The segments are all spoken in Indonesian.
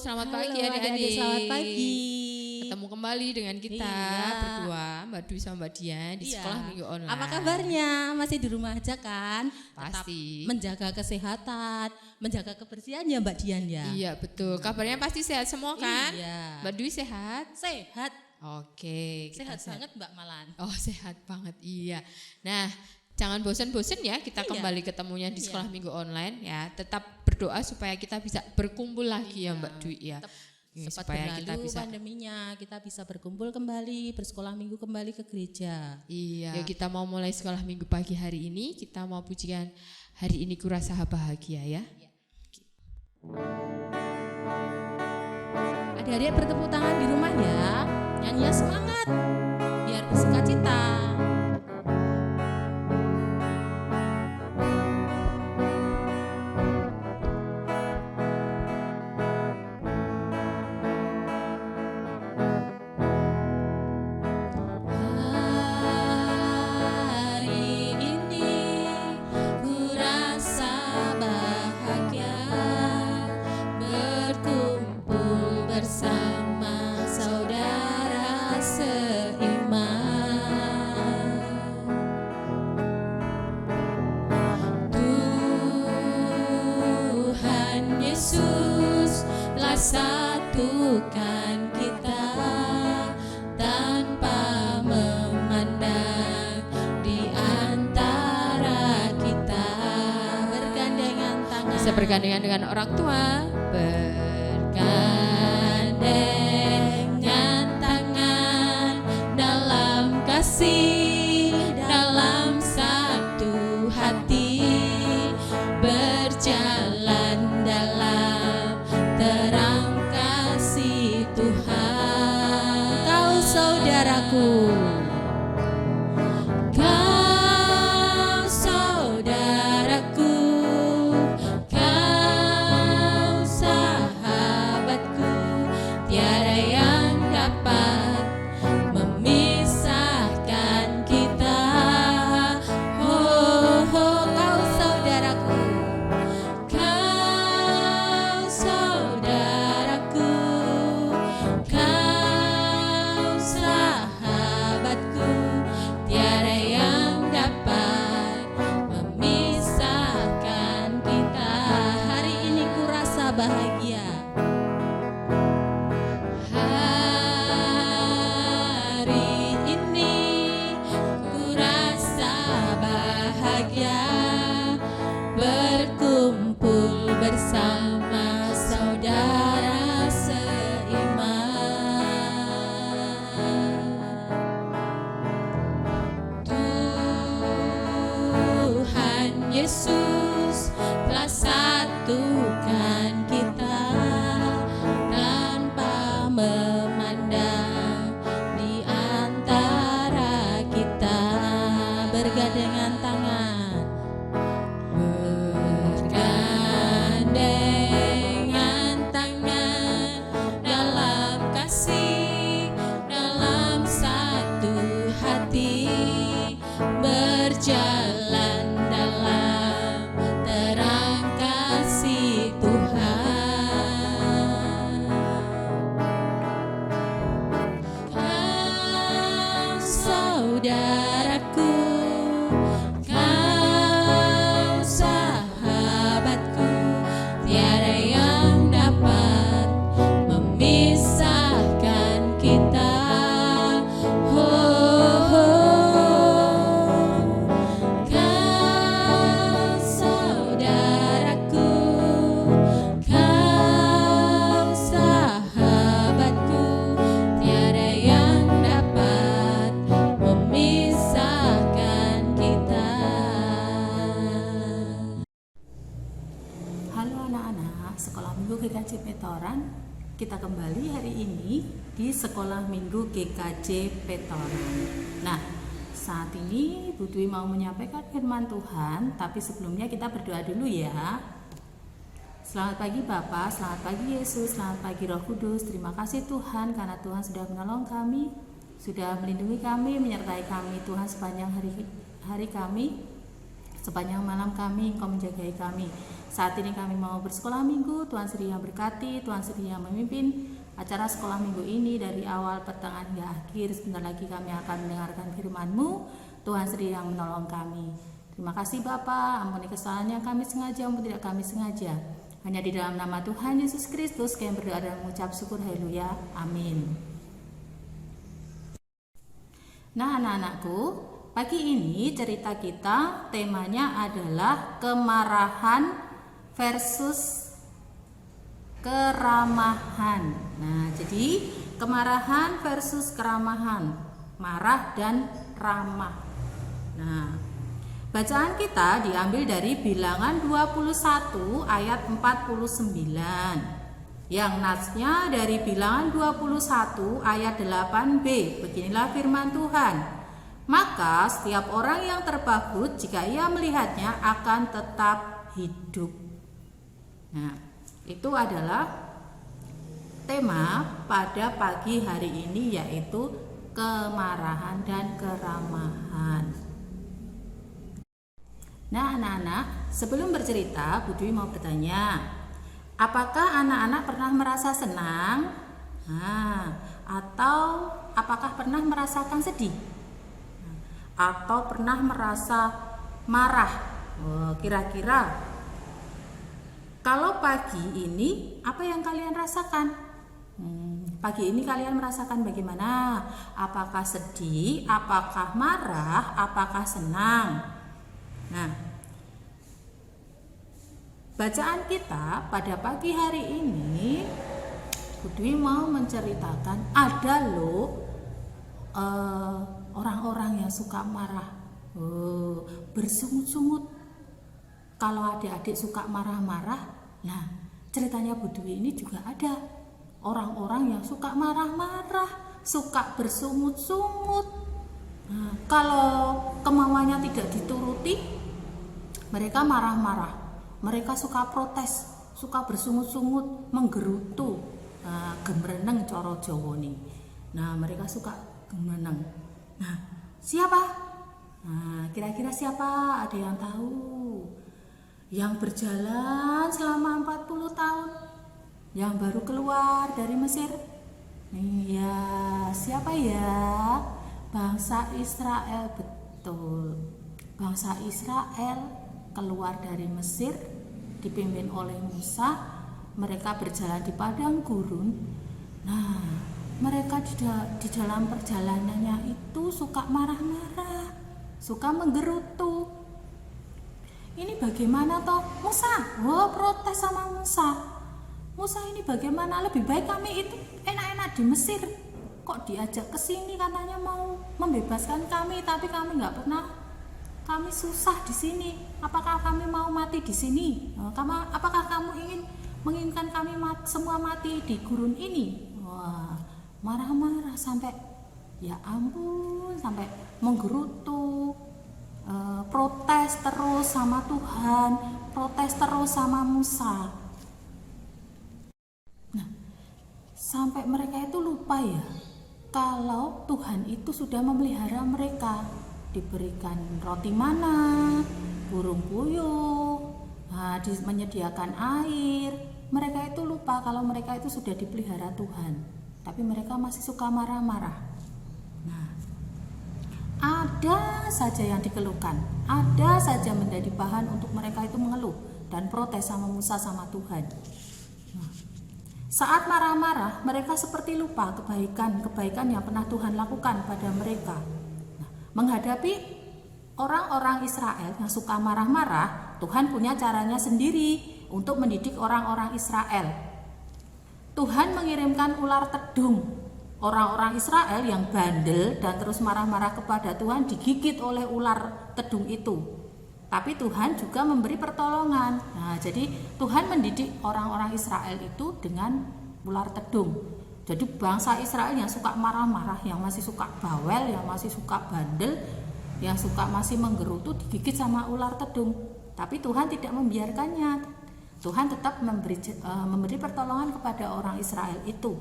selamat Halo, pagi adik-adik, selamat pagi. Ketemu kembali dengan kita berdua, Mbak Dwi sama Mbak Dian di Sekolah Minggu Online. Apa kabarnya? Masih di rumah aja kan? Pasti. Tetap menjaga kesehatan, menjaga kebersihan ya Mbak Dian ya? Iya betul, kabarnya pasti sehat semua kan? Iya. Mbak Dwi sehat? Sehat. Oke. Sehat banget Mbak Malan. Oh sehat banget, iya. Nah, jangan bosan-bosan ya kita kembali ketemunya di Sekolah Minggu Online ya. Tetap berdoa supaya kita bisa berkumpul lagi ya Mbak Dwi ya. Cepat Supaya berlalu kita bisa pandeminya, kita bisa berkumpul kembali, bersekolah minggu kembali ke gereja. Iya. Ya kita mau mulai sekolah minggu pagi hari ini, kita mau pujikan hari ini kurasa bahagia ya. Adik-adik bertepuk tangan di rumah ya, nyanyi semangat, biar bersukacita. Satukan kita tanpa memandang di antara kita, bergandengan tangan. Bisa bergandengan dengan orang tua, bergandengan tangan dalam kasih, dalam satu hati, berjalan dalam terang kasih Tuhan. Kau saudaraku, kau saudaraku, kau sahabatku, tiada yang dapat memisahkan kita. Oh, oh, kau saudaraku, kau saudaraku, kau sahabatku, tiada yang dapat memisahkan kita. Hari ini ku rasa bahagia. Hari ini ku rasa bahagia, berkumpul bersama saudara seiman. Tuhan Yesus telah satukan kita tanpa memandang di antara kita, bergandengan tangan, bergandengan tangan dalam kasih, dalam satu hati, berjalan dalam terang kasih Tuhan. Kau saudaraku, kau sahabatku, tiada yang dapat memisahkan kita. Oh, oh. Kau saudaraku, kau sahabatku, tiada yang dapat memisahkan kita. Halo anak-anak Sekolah Minggu GKJ Petoran. Kita kembali hari ini di Sekolah Minggu GKJ Petoran. Nah, saat ini Bu Dwi mau menyampaikan firman Tuhan, tapi sebelumnya kita berdoa dulu ya. Selamat pagi Bapak, selamat pagi Yesus, selamat pagi Roh Kudus. Terima kasih Tuhan karena Tuhan sudah menolong kami, sudah melindungi kami, menyertai kami Tuhan sepanjang hari kami, sepanjang malam kami Engkau menjagai kami. Saat ini kami mau bersekolah minggu. Tuhan Sri yang berkati, Tuhan Sri yang memimpin acara sekolah minggu ini dari awal, pertengahan hingga akhir. Sebentar lagi kami akan mendengarkan firman-Mu. Tuhan Sri yang menolong kami. Terima kasih Bapa, ampuni kesalahan yang kami sengaja maupun tidak kami sengaja. Hanya di dalam nama Tuhan Yesus Kristus kami berdoa dan mengucap syukur. Haleluya. Amin. Nah, anak-anakku, pagi ini cerita kita temanya adalah kemarahan versus keramahan. Nah, jadi kemarahan versus keramahan, marah dan ramah. Nah, bacaan kita diambil dari Bilangan 21 ayat 49. Yang natsnya dari Bilangan 21 ayat 8b. Beginilah firman Tuhan. Maka setiap orang yang terpagut jika ia melihatnya akan tetap hidup. Nah, itu adalah tema pada pagi hari ini, yaitu kemarahan dan keramahan. Nah, anak-anak, sebelum bercerita, Bu Dwi mau bertanya, apakah anak-anak pernah merasa senang? Atau apakah pernah merasakan sedih? Atau pernah merasa marah? Kira-kira kalau pagi ini apa yang kalian rasakan? Pagi ini kalian merasakan bagaimana? Apakah sedih? Apakah marah? Apakah senang? Nah, bacaan kita pada pagi hari ini, Bu Dwi mau menceritakan ada loh orang-orang yang suka marah, bersungut-sungut. Kalau adik-adik suka marah-marah, nah ceritanya Bu Dwi ini juga ada orang-orang yang suka marah-marah, suka bersungut-sungut. Nah, kalau kemauannya tidak dituruti, mereka marah-marah, mereka suka protes, suka bersungut-sungut, menggerutu, gemreneng coro Jawa nih. Nah, mereka suka gemreneng. Nah, siapa? Nah, kira-kira siapa? Ada yang tahu? Yang berjalan selama 40 tahun, yang baru keluar dari Mesir. Ya, siapa ya? Bangsa Israel, betul. Bangsa Israel keluar dari Mesir dipimpin oleh Musa. Mereka berjalan di padang gurun. Nah, mereka di dalam perjalanannya itu suka marah-marah, suka menggerutu. Ini bagaimana toh Musa? Protes sama Musa. Musa, ini bagaimana? Lebih baik kami itu enak-enak di Mesir. Kok diajak ke sini katanya mau membebaskan kami, tapi kami nggak pernah. Kami susah di sini. Apakah kami mau mati di sini? Apakah kamu menginginkan kami semua mati di gurun ini? Wah, marah-marah sampai ya ampun, sampai menggerutu. Protes terus sama Tuhan, protes terus sama Musa. Nah, sampai mereka itu lupa ya, kalau Tuhan itu sudah memelihara mereka, diberikan roti mana, burung puyuh, menyediakan air. Mereka itu lupa kalau mereka itu sudah dipelihara Tuhan, tapi mereka masih suka marah-marah. Ada saja yang dikeluhkan, ada saja menjadi bahan untuk mereka itu mengeluh dan protes sama Musa sama Tuhan. Nah, saat marah-marah, mereka seperti lupa kebaikan yang pernah Tuhan lakukan pada mereka. Nah, menghadapi orang-orang Israel yang suka marah-marah, Tuhan punya caranya sendiri untuk mendidik orang-orang Israel. Tuhan mengirimkan ular tedung. Orang-orang Israel yang bandel dan terus marah-marah kepada Tuhan digigit oleh ular tedung itu. Tapi Tuhan juga memberi pertolongan. Nah, jadi Tuhan mendidik orang-orang Israel itu dengan ular tedung. Jadi bangsa Israel yang suka marah-marah, yang masih suka bawel, yang masih suka bandel, yang suka masih menggerutu digigit sama ular tedung. Tapi Tuhan tidak membiarkannya. Tuhan tetap memberi pertolongan kepada orang Israel itu.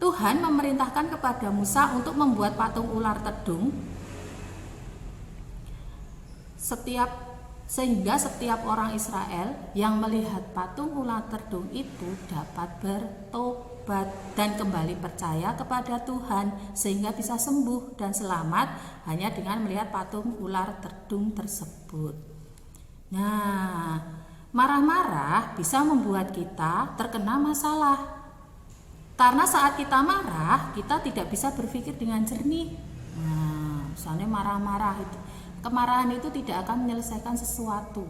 Tuhan memerintahkan kepada Musa untuk membuat patung ular tedung. Setiap sehingga setiap orang Israel yang melihat patung ular terdung itu dapat bertobat dan kembali percaya kepada Tuhan, sehingga bisa sembuh dan selamat hanya dengan melihat patung ular terdung tersebut. Nah, marah-marah bisa membuat kita terkena masalah. Karena saat kita marah, kita tidak bisa berpikir dengan jernih. Nah, misalnya marah-marah itu, kemarahan itu tidak akan menyelesaikan sesuatu.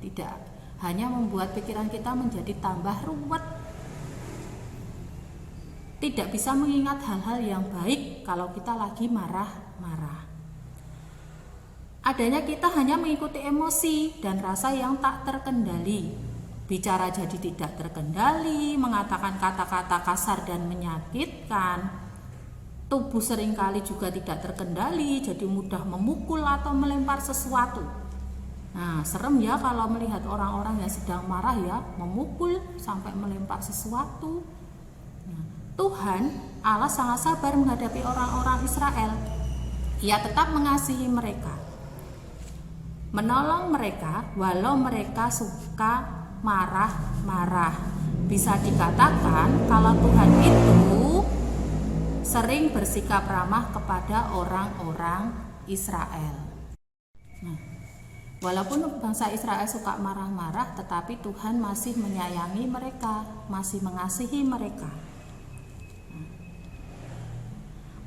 Tidak, hanya membuat pikiran kita menjadi tambah ruwet. Tidak bisa mengingat hal-hal yang baik kalau kita lagi marah-marah. Adanya kita hanya mengikuti emosi dan rasa yang tak terkendali. Bicara jadi tidak terkendali, mengatakan kata-kata kasar dan menyakitkan. Tubuh seringkali juga tidak terkendali, jadi mudah memukul atau melempar sesuatu. Nah, serem ya kalau melihat orang-orang yang sedang marah ya, memukul sampai melempar sesuatu. Nah, Tuhan Allah sangat sabar menghadapi orang-orang Israel. Ia tetap mengasihi mereka, menolong mereka walau mereka suka marah-marah. Bisa dikatakan kalau Tuhan itu sering bersikap ramah kepada orang-orang Israel. Nah, walaupun bangsa Israel suka marah-marah, tetapi Tuhan masih menyayangi mereka, masih mengasihi mereka.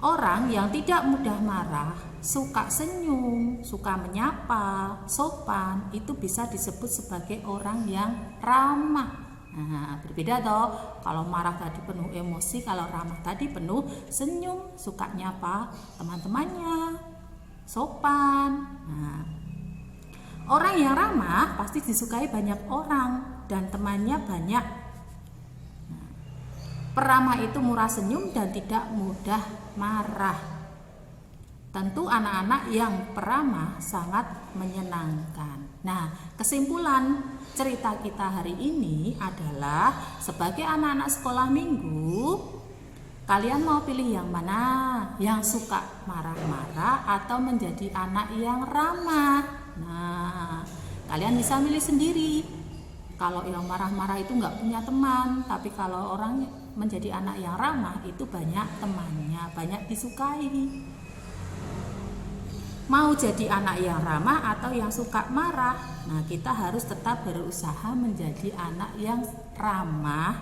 Orang yang tidak mudah marah, suka senyum, suka menyapa, sopan, itu bisa disebut sebagai orang yang ramah. Nah, berbeda toh, kalau marah tadi penuh emosi, kalau ramah tadi penuh senyum, suka nyapa teman-temannya, sopan. Nah, orang yang ramah pasti disukai banyak orang dan temannya banyak. Peramah itu murah senyum dan tidak mudah marah. Tentu anak-anak yang peramah sangat menyenangkan. Nah, kesimpulan cerita kita hari ini adalah sebagai anak-anak sekolah minggu, kalian mau pilih yang mana? Yang suka marah-marah atau menjadi anak yang ramah? Nah, kalian bisa milih sendiri. Kalau yang marah-marah itu nggak punya teman, tapi kalau orang menjadi anak yang ramah itu banyak temannya, banyak disukai. Mau jadi anak yang ramah atau yang suka marah? Nah, kita harus tetap berusaha menjadi anak yang ramah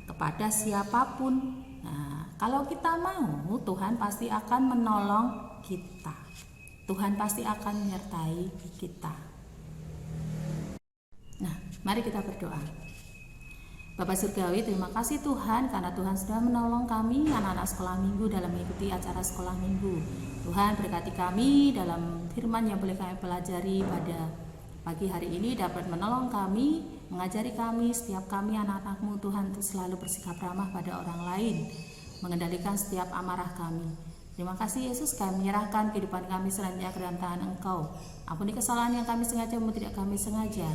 kepada siapapun. Nah, kalau kita mau, Tuhan pasti akan menolong kita. Tuhan pasti akan menyertai kita. Nah, mari kita berdoa. Bapak Surgawi, terima kasih Tuhan karena Tuhan sudah menolong kami anak-anak sekolah minggu dalam mengikuti acara sekolah minggu. Tuhan berkati kami dalam firman yang boleh kami pelajari pada pagi hari ini, dapat menolong kami, mengajari kami, setiap kami anak-anak-Mu Tuhan, untuk selalu bersikap ramah pada orang lain, mengendalikan setiap amarah kami. Terima kasih Yesus, kami menyerahkan kehidupan kami selanjutnya ke dalam tangan Engkau. Ampuni kesalahan yang kami sengaja maupun tidak kami sengaja.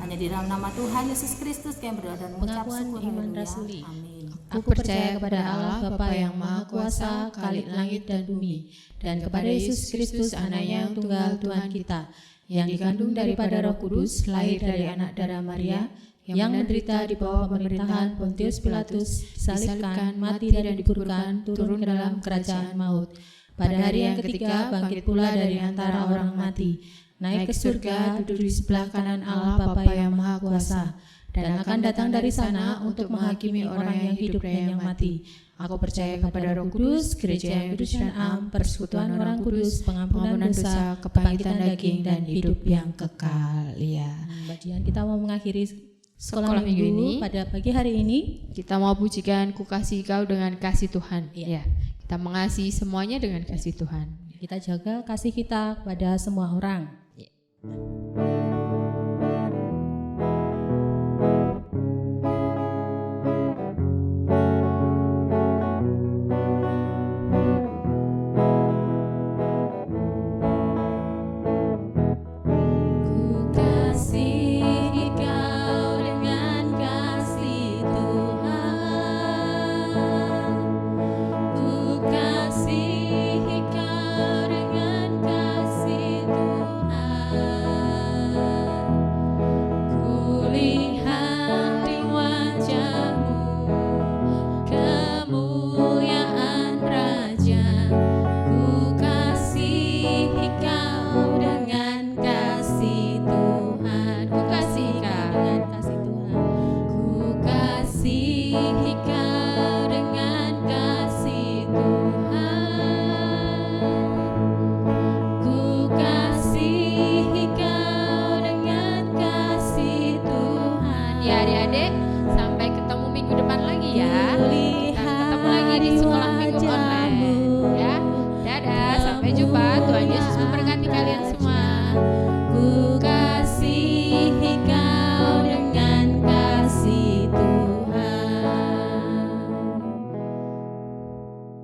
Hanya di dalam nama Tuhan Yesus Kristus kami berdoa dan mengucap syukur. Iman rasuli. Amin. Aku percaya kepada Allah Bapa yang Maha Kuasa, Khalik langit dan bumi, dan kepada Yesus Kristus Anaknya yang tunggal Tuhan kita, yang dikandung daripada Roh Kudus, lahir dari anak darah Maria, yang menderita di bawah pemerintahan Pontius Pilatus, disalibkan, mati dan dikuburkan, turun ke dalam kerajaan maut. Pada hari yang ketiga bangkit pula dari antara orang mati, naik ke surga, duduk di sebelah kanan Allah Bapa yang Maha Kuasa, dan akan datang dari sana untuk menghakimi orang yang hidup dan yang mati. Aku percaya kepada Roh Kudus, gereja yang kudus dan am, persekutuan orang kudus, pengampunan dosa, kebangkitan daging, dan hidup yang kekal. Ya. Mbak Dian, kita mau mengakhiri sekolah minggu ini. Pada pagi hari ini Kita mau pujikan Ku Kasih Kau dengan kasih Tuhan. Ya. Kita mengasihi semuanya dengan kasih Tuhan. kita jaga kasih kita kepada semua orang. Kau dengan kasih Tuhan. adik-adik, sampai ketemu minggu depan lagi ya. Kita ketemu lagi di sekolah minggu online.